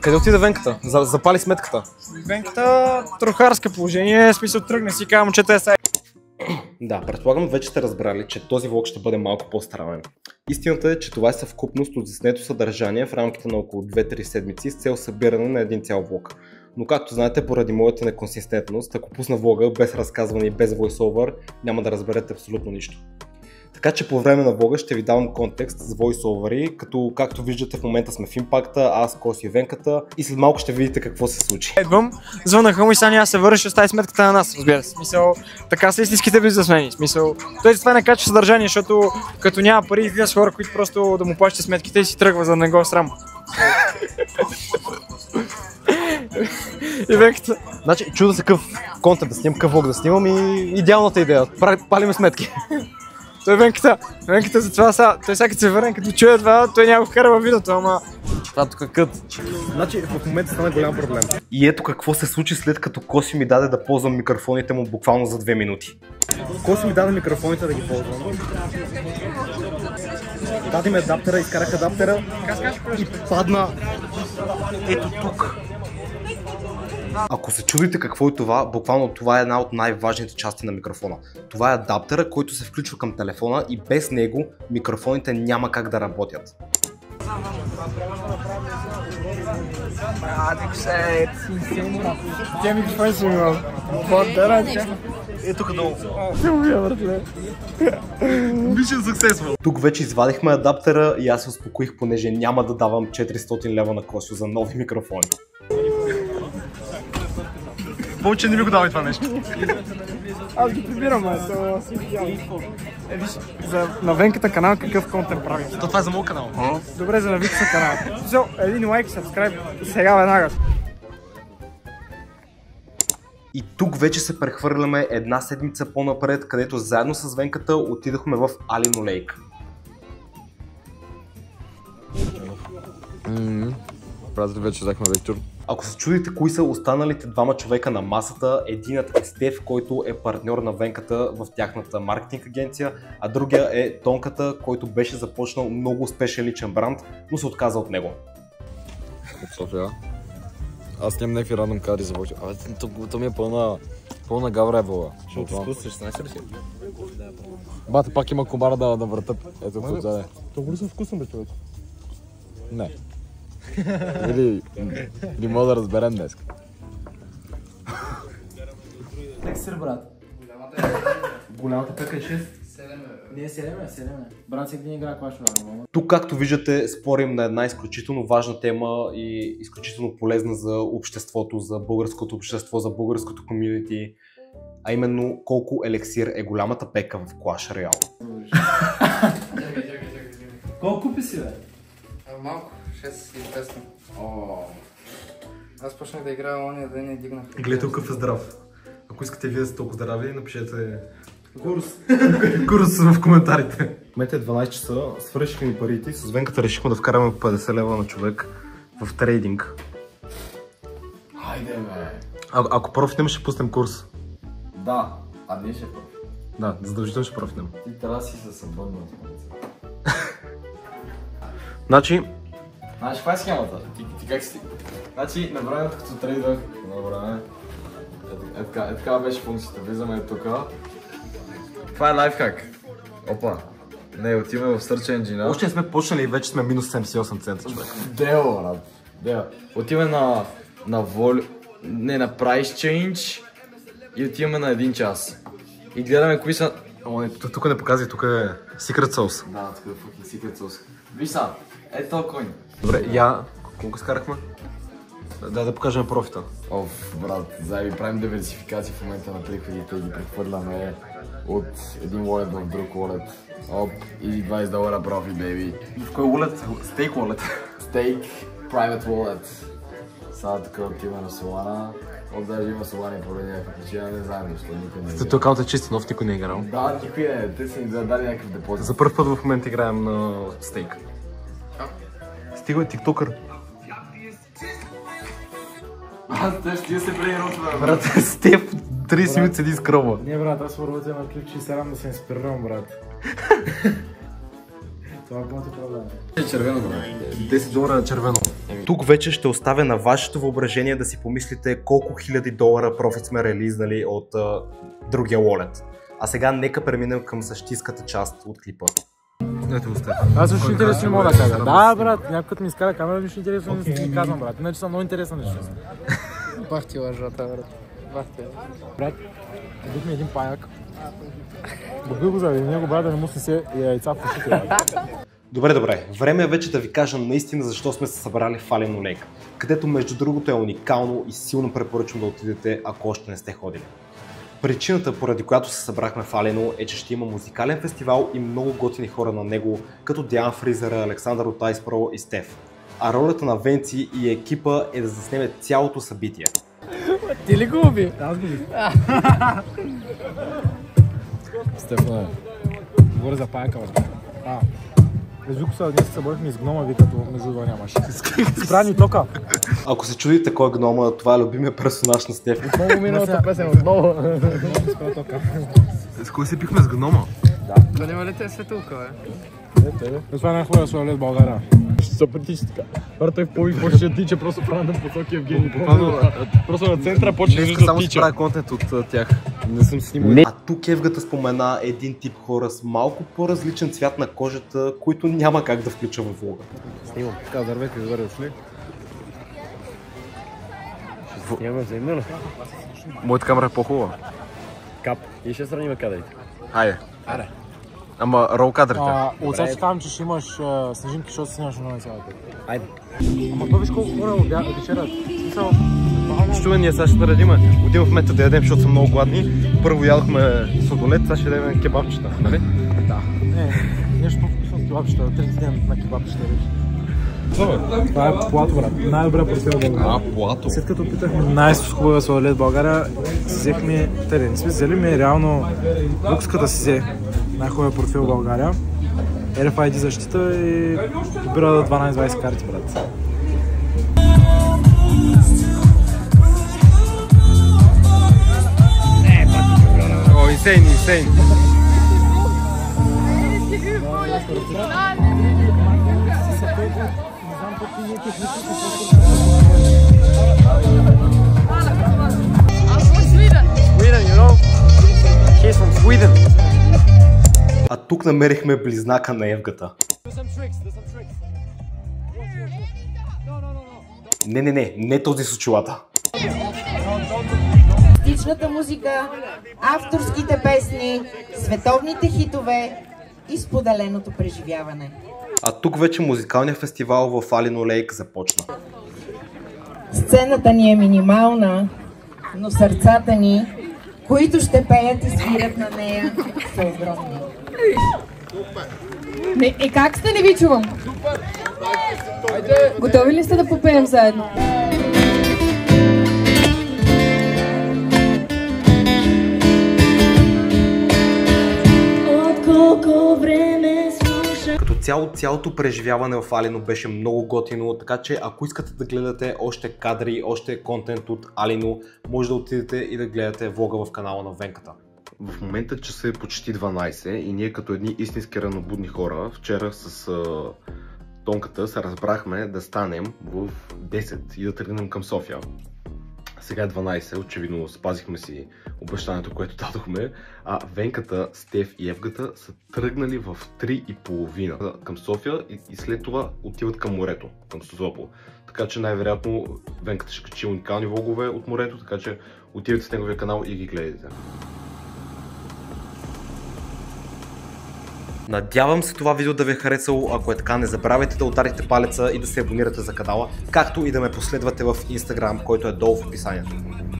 Къде отида Венката? Запали сметката. Венката трохарска положение, в смисъл тръгна си, казвам, че те са. Да, предполагам вече сте разбрали, че този влог ще бъде малко по-странен. Истината е, че това е съвкупност от заснето съдържание в рамките на около 2-3 седмици с цел събиране на един цял влог. Но както знаете, поради моята неконсистентност, ако пусна влога без разказване и без voiceover, няма да разберете абсолютно нищо. Така че по време на влога ще ви давам контекст с voiceoveri, като както виждате в момента сме в импакта, аз, Коси и Венката и след малко ще видите какво се случи. Идвам, звънаха му и сега няма се върши, остави сметката на нас, разбира се. Смисъл, така са истинските бизнесмени. Смисъл, той това не качва съдържание, защото като няма пари излиза с хора, които просто да му плащат сметките и си тръгва, за да не го срам. И Венката. Значи, чуда се какъв контент да снимам, какъв влог да снимам и идеалната идея. Палиме сметки. Той Венката за това са, той сега като се върне, като чуе това, той няма го вкара във видеото, ама... Това тук кът. Значи в момента стана голям проблем. И ето какво се случи след като Коси ми даде да ползвам микрофоните му буквално за 2 минути. Коси ми даде микрофоните да ги ползвам. Даде ми адаптера, изкарах адаптера и падна ето тук. Ако се чудите какво е това, буквално това е една от най-важните части на микрофона. Това е адаптера, който се включва към телефона и без него микрофоните няма как да работят. Ето къде. Mission successful. Тук вече извадихме адаптера и аз се успокоих, понеже няма да давам 400 лева на Косио за нови микрофони. Повече не ми го давай това нещо. Аз ги прибирам, виж, на Венката канал какъв контент прави. Това е за моят канал. Добре, за Навикса канал. Един лайк, сабскрайб, сега веднага. И тук вече се прехвърляме една седмица по-напред, където заедно с Венката отидохме в Алино Лейк. Празли вече взехме вечер. Ако се чудите кои са останалите двама човека на масата, единът е Стеф, който е партньор на Венката в тяхната маркетинг агенция, а другия е Тонката, който беше започнал много успешен личен бранд, но се отказа от него. От София. Аз нямам някакви рандом кадри за влог. То ми е пълна гавра е бъла. Ще отпуснеш, знаеш ли си? Бата, пак има комара да въртат. Ето какво заде. Толкова са вкусно, бе, човек. Не. Или мога да разберем днес. Текстър, брат. Голямата пека е 6. 7 Не, 7 Брат, всеки ден игра клаш роял. Тук, както виждате, спорим на една изключително важна тема и изключително полезна за обществото, за българското общество, за българското комюнити, а именно колко елексир е голямата пека в Clash Royale. Колко купи си, бе? Малко, 6,500. Аз почнах да играя ония ден и дигнах. Гледайте какъв е здрав. Ако искате вие да сте толкова здрави, напишете Курс. курс в коментарите. В момента е 12 часа, свършихме ни парите и с Венката решихме да вкараме 50 лева на човек в трейдинг. Хайде, бе. Ако профитнем, ще пуснем курс. Да, а ние ще профитнем. Да, задължително ще профитнем. Ти трябва да си се събърнал. Значи... Знаеш, каква е схемата? Ти как си? Значи, на времето като трейдах, на време, така беше функцията. Влизаме тук. Това е лайфхак. Опа. Не, отиваме в Search Engine. Още не сме почнали и вече сме минус 78 цента, човек. Дело, брат. Дело. Отиваме на Price Change и отиваме на 1 час. И гледаме кои са... Тук не показва, тук е Secret Sauce. Да, тук е fucking Secret Sauce. Виж са, ето този койн. Добре, колко скарахме? Да покажем профита. Оф, брат, заеби правим диверсификация в момента на приходите и ги прехвърляме от един wallet в друг wallet. Оп, и $20 профит, бейби. В кой wallet? Stake wallet. Stake, private wallet. Сега тук отиваме на Solana. Даже има Solana поради някаква причина, не знаем защо никой не е играл. Този акаунт е чист нов, никой не е играл. Да, никой не е, те са ни дали някакъв депозит. За първ път в момента играем на стейк. Стига е тиктокър. Те ще се преирутва, брат. Стеф 30 минути седи с кръва. Не, брат, аз работя на ключ и се рам да се инспирирам, брат. Това е моето проблем. Червено, бе. 10 долара червено. Тук вече ще оставя на вашето въображение да си помислите колко хиляди долара профит сме реализнали от другия wallet. А сега нека преминем към същинската част от клипа. Аз също интересно мога да кажа. Да, брат, някой като ми изкара камера, нищо интересно не си казвам, брат. Иначе съм много интересна нещо. Бах ти лъжата, брат. Бах ти. Брат, бихме един паяк. Бърби го заради него, брат, да не му снесе яйца в ушите. Добре, време е вече да ви кажа наистина защо сме се събрали в Алено Лейк, където между другото е уникално и силно препоръчвам да отидете, ако още не сте ходили. Причината, поради която се събрахме в Алено, е, че ще има музикален фестивал и много готини хора на него, като Диан Фризера, Александър от Ice Pro и Стеф. А ролята на Венци и екипа е да заснеме цялото събитие. Ти ли го уби? Аз го бих. Стефане, говоря за паяка, бе. Звукоса днес се съборихме с гнома, ви като между това нямаш. Спрани тока! Ако се чудите кой е гнома, това е любимия персонаж на Стеф. Отново миналата песен, отново. Спрани тока. С кой се пихме с гнома? Да няма ли те светулка, бе? Това е най-хубава суалет в България. Ще се притича така. Първо той в повик почне да тича, просто в рандъм посоки Евгений. Просто на центъра почне да тича. Правя контент от тях. Не съм снимал. А тук Евгата спомена един тип хора с малко по-различен цвят на кожата, които няма как да включа в влога. Снимам. Така, дървете, добре дошли. Ще снимаме взаимно. Моята камера е по-хубава. Кап. И ще сравним кадрите. Хайде. Ама рол кадрите. Отсега ще казвам, че ще имаш снежинки, защото снимаш много на цялата. Айде. Ама то виж колко хора вечерят. Смисъл, Чувай, ние сега ще наредиме. Отивам в мета да ядем, защото съм много гладни. Първо ядохме сладолет, сега ще ядем кебабчета, нали? да. Нещо по-вкусно от кебабчета, трети ден на кебабчета вече. Това е плато, брат. Най-добра портфел в България. Плато. След като питахме най-хубавия сладолет в България, си взехме терен. Взели ми реално лукската си взе най-хубавия портфел в България. RFID защита и побира 12-20 карти, брат. О, инсейн. А тук намерихме близнака на Евгата. Не този с очилата. Стичната музика, авторските песни, световните хитове и споделеното преживяване. А тук вече музикалният фестивал в Алено Лейк започна. Сцената ни е минимална, но сърцата ни, които ще пеят и свирят на нея, са огромни. Как сте, не ви чувам? Готови ли сте да попеем заедно? Като цялото преживяване в Алено беше много готино, така че ако искате да гледате още кадри, още контент от Алено, може да отидете и да гледате влога в канала на Венката. В момента часа е почти 12 и ние като едни истински ранобудни хора, вчера с Тонката се разбрахме да станем в 10 и да тръгнем към София. Сега е 12, очевидно спазихме си обещанието, което дадохме, а Венката, Стеф и Евгата са тръгнали в 3:30 към София и след това отиват към морето, към Созопол. Така че най-вероятно Венката ще качи уникални влогове от морето, така че отивате с неговия канал и ги гледайте. Надявам се това видео да ви е харесало, ако е така не забравяйте да ударите палеца и да се абонирате за канала, както и да ме последвате в Instagram, който е долу в описанието.